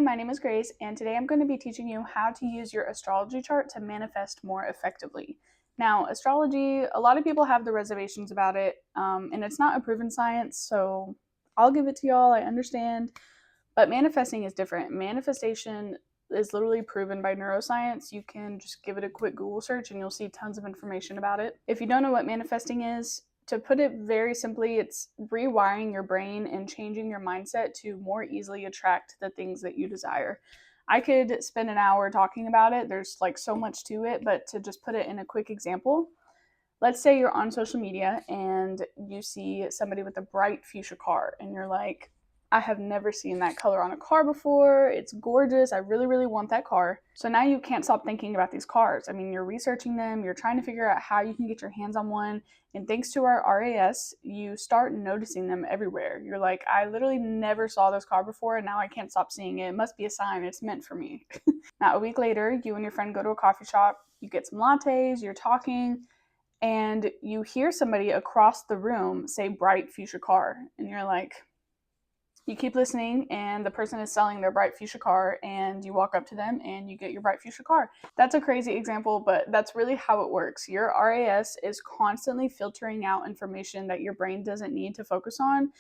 my name is Grace, and today I'm going to be teaching you how to use your astrology chart to manifest more effectively. Now, astrology, a lot of people have the reservations about it, and it's not a proven science, so I'll give it to y'all, I understand. But manifesting is different. Manifestation is literally proven by neuroscience. You can just give it a quick Google search and you'll see tons of information about it. If you don't know what manifesting is, to put it very simply, it's rewiring your brain and changing your mindset to more easily attract the things that you desire. I could spend an hour talking about it. There's like so much to it, but to just put it in a quick example, let's say you're on social media and you see somebody with a bright fuchsia car and you're like, I have never seen that color on a car before. It's gorgeous. I really, really want that car. So now you can't stop thinking about these cars. I mean, you're researching them. You're trying to figure out how you can get your hands on one. And thanks to our RAS, you start noticing them everywhere. You're like, I literally never saw this car before and now I can't stop seeing it. It must be a sign. It's meant for me. Now, a week later, you and your friend go to a coffee shop. You get some lattes. You're talking. And you hear somebody across the room say bright fuchsia car. And you're like, you keep listening and the person is selling their bright fuchsia car and you walk up to them and you get your bright fuchsia car. That's a crazy example, but that's really how it works. Your RAS is constantly filtering out information that your brain doesn't need to focus on.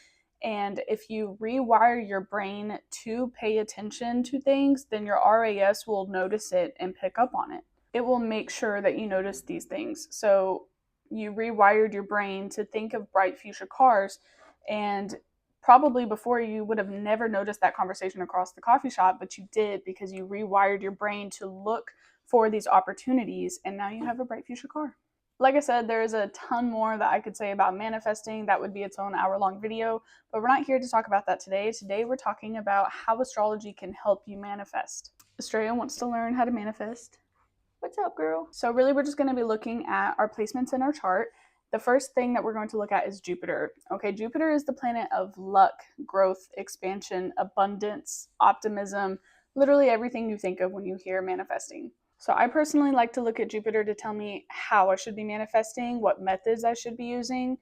And if you rewire your brain to pay attention to things, then your RAS will notice it and pick up on it. It will make sure that you notice these things. So you rewired your brain to think of bright fuchsia cars, and probably before you would have never noticed that conversation across the coffee shop, but you did because you rewired your brain to look for these opportunities, and now you have a bright fuchsia car. Like I said, there is a ton more that I could say about manifesting. That would be its own hour-long video, but we're not here to talk about that today. Today we're talking about how astrology can help you manifest. Estrella wants to learn how to manifest. What's up, girl? So really, we're just going to be looking at our placements in our chart. The first thing that we're going to look at is Jupiter. Okay, Jupiter is the planet of luck, growth, expansion, abundance, optimism, literally everything you think of when you hear manifesting. So I personally like to look at Jupiter to tell me how I should be manifesting, what methods I should be using.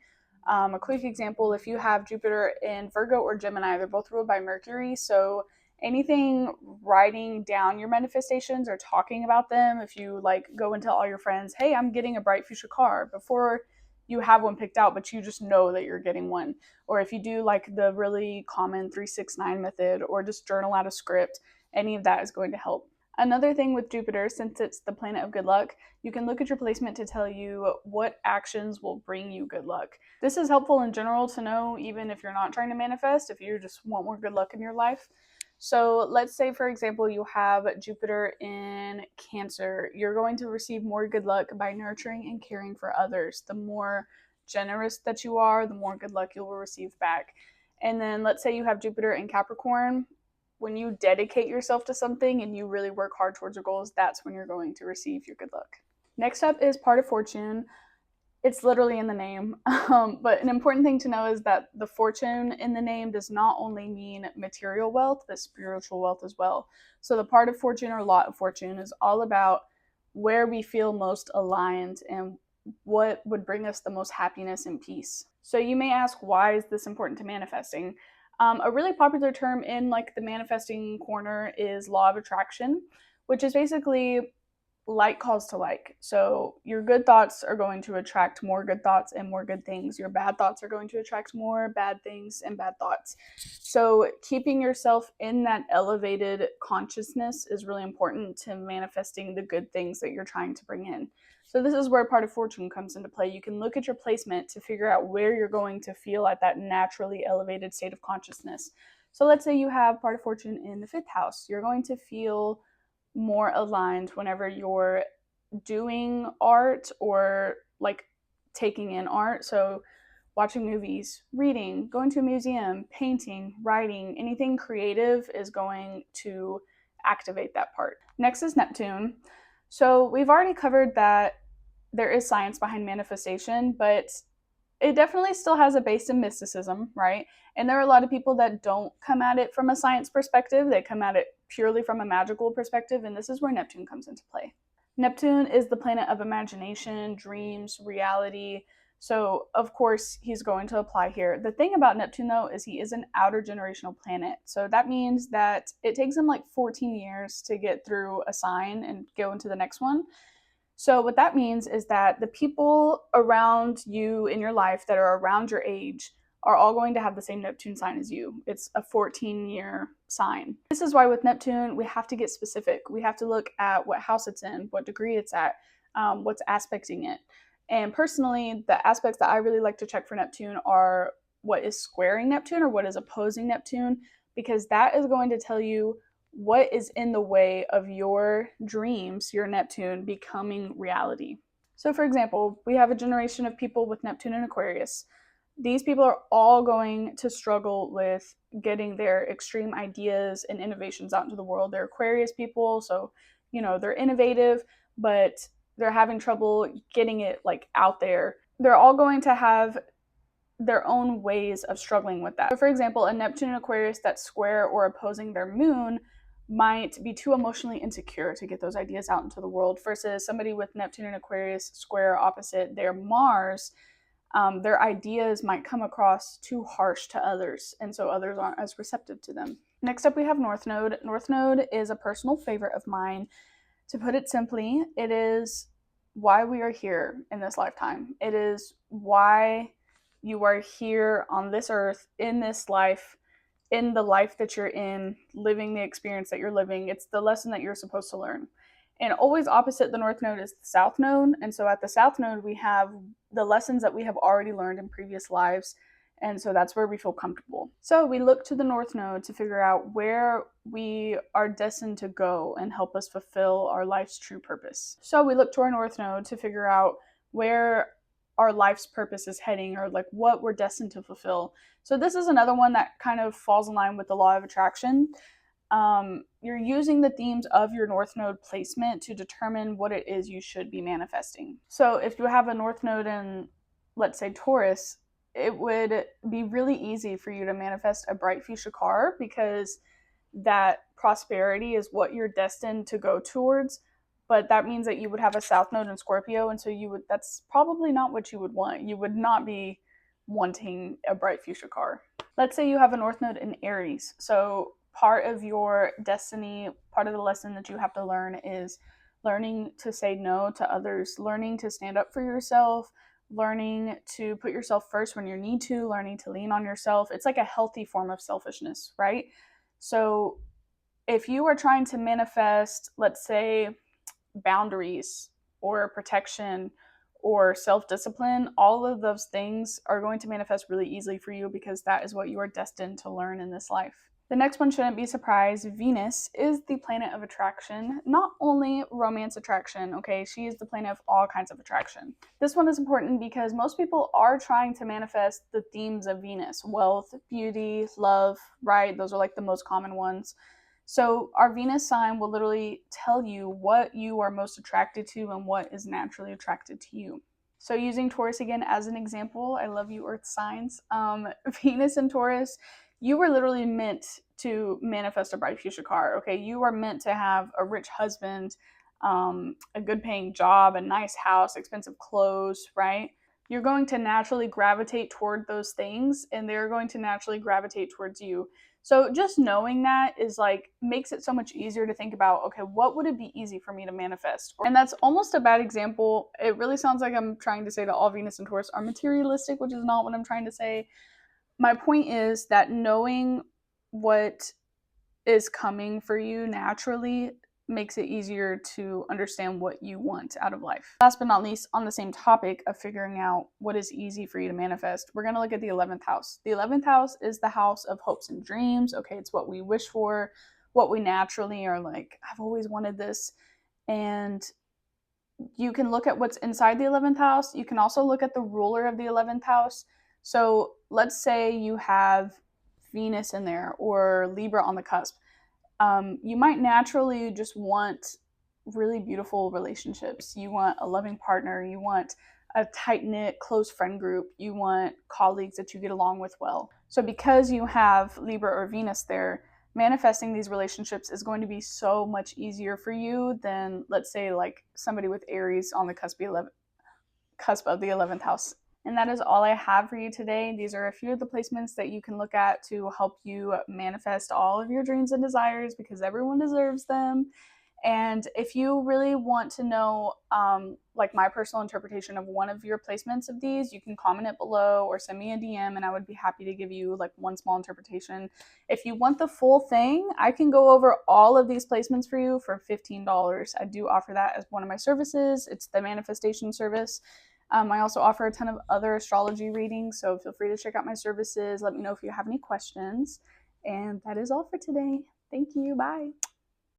A quick example, if you have Jupiter in Virgo or Gemini, they're both ruled by Mercury, so anything writing down your manifestations or talking about them, if you like go and tell all your friends, hey, I'm getting a bright fuchsia car, before you have one picked out, but you just know that you're getting one. Or if you do like the really common 369 method or just journal out a script, any of that is going to help. Another thing with Jupiter, since it's the planet of good luck, you can look at your placement to tell you what actions will bring you good luck. This is helpful in general to know, even if you're not trying to manifest, if you just want more good luck in your life. So let's say, for example, you have Jupiter in Cancer. You're going to receive more good luck by nurturing and caring for others. The more generous that you are, the more good luck you will receive back. And then let's say you have Jupiter in Capricorn. When you dedicate yourself to something and you really work hard towards your goals, that's when you're going to receive your good luck. Next up is part of fortune. It's literally in the name. But an important thing to know is that the fortune in the name does not only mean material wealth, but spiritual wealth as well. So the part of fortune or lot of fortune is all about where we feel most aligned and what would bring us the most happiness and peace. So you may ask, why is this important to manifesting? A really popular term in like the manifesting corner is law of attraction, which is basically like calls to like. So your good thoughts are going to attract more good thoughts and more good things. Your bad thoughts are going to attract more bad things and bad thoughts. So keeping yourself in that elevated consciousness is really important to manifesting the good things that you're trying to bring in. So this is where part of fortune comes into play. You can look at your placement to figure out where you're going to feel at that naturally elevated state of consciousness. So let's say you have part of fortune in the 5th house. You're going to feel more aligned whenever you're doing art or like taking in art. So watching movies, reading, going to a museum, painting, writing, anything creative is going to activate that part. Next is Neptune. So we've already covered that there is science behind manifestation, but it definitely still has a base in mysticism, right? And there are a lot of people that don't come at it from a science perspective. They come at it purely from a magical perspective, and this is where Neptune comes into play. Neptune is the planet of imagination, dreams, reality. So, of course, he's going to apply here. The thing about Neptune, though, is he is an outer generational planet. So that means that it takes him like 14 years to get through a sign and go into the next one. So, what that means is that the people around you in your life that are around your age are all going to have the same Neptune sign as you. It's a 14-year sign. This is why with Neptune, we have to get specific. We have to look at what house it's in, what degree it's at, what's aspecting it. And personally, the aspects that I really like to check for Neptune are what is squaring Neptune or what is opposing Neptune, because that is going to tell you what is in the way of your dreams, your Neptune, becoming reality. So, for example, we have a generation of people with Neptune and Aquarius. These people are all going to struggle with getting their extreme ideas and innovations out into the world. They're Aquarius people, so, they're innovative, but they're having trouble getting it like out there. They're all going to have their own ways of struggling with that. So for example, a Neptune and Aquarius that's square or opposing their moon might be too emotionally insecure to get those ideas out into the world, versus somebody with Neptune and Aquarius square opposite their Mars. Their ideas might come across too harsh to others, and so others aren't as receptive to them. Next up, we have North Node. North Node is a personal favorite of mine. To put it simply, it is why we are here in this lifetime. It is why you are here on this earth, in this life, in the life that you're in, living the experience that you're living. It's the lesson that you're supposed to learn. And always opposite the North Node is the South Node. And so at the South Node, we have the lessons that we have already learned in previous lives. And so that's where we feel comfortable. So we look to the North Node to figure out where we are destined to go and help us fulfill our life's true purpose. So we look to our North Node to figure out where our life's purpose is heading, or like what we're destined to fulfill. So this is another one that kind of falls in line with the law of attraction. You're using the themes of your North Node placement to determine what it is you should be manifesting. So if you have a North Node in, let's say, Taurus, it would be really easy for you to manifest a bright fuchsia car, because that prosperity is what you're destined to go towards. But that means that you would have a South Node in Scorpio, and so that's probably not what you would want. You would not be wanting a bright fuchsia car. Let's say you have a North Node in Aries. So part of your destiny, part of the lesson that you have to learn is learning to say no to others, learning to stand up for yourself, learning to put yourself first when you need to, learning to lean on yourself. It's like a healthy form of selfishness, right? So if you are trying to manifest, let's say, boundaries or protection or self-discipline, all of those things are going to manifest really easily for you, because that is what you are destined to learn in this life. The next one shouldn't be a surprise. Venus is the planet of attraction, not only romance attraction, okay? She is the planet of all kinds of attraction. This one is important because most people are trying to manifest the themes of Venus: wealth, beauty, love, right? Those are like the most common ones. So our Venus sign will literally tell you what you are most attracted to and what is naturally attracted to you. So using Taurus again as an example, I love you Earth signs. Venus and Taurus, you were literally meant to manifest a bright future car, okay? You are meant to have a rich husband, a good paying job, a nice house, expensive clothes, right? You're going to naturally gravitate toward those things, and they're going to naturally gravitate towards you. So just knowing that is like makes it so much easier to think about, okay, what would it be easy for me to manifest? And that's almost a bad example. It really sounds like I'm trying to say that all Venus and Taurus are materialistic, which is not what I'm trying to say. My point is that knowing what is coming for you naturally makes it easier to understand what you want out of life. Last but not least, on the same topic of figuring out what is easy for you to manifest, we're going to look at the 11th house. The 11th house is the house of hopes and dreams. Okay, it's what we wish for, what we naturally are like, I've always wanted this. And you can look at what's inside the 11th house. You can also look at the ruler of the 11th house. So let's say you have Venus in there or Libra on the cusp. You might naturally just want really beautiful relationships. You want a loving partner. You want a tight-knit, close friend group. You want colleagues that you get along with well. So because you have Libra or Venus there, manifesting these relationships is going to be so much easier for you than, let's say, like somebody with Aries on the cusp of the 11th house. And that is all I have for you today. These are a few of the placements that you can look at to help you manifest all of your dreams and desires, because everyone deserves them. And if you really want to know, like my personal interpretation of one of your placements of these, you can comment it below or send me a DM, and I would be happy to give you like one small interpretation. If you want the full thing, I can go over all of these placements for you for $15. I do offer that as one of my services. It's the manifestation service. I also offer a ton of other astrology readings, so feel free to check out my services. Let me know if you have any questions. And that is all for today. Thank you. Bye.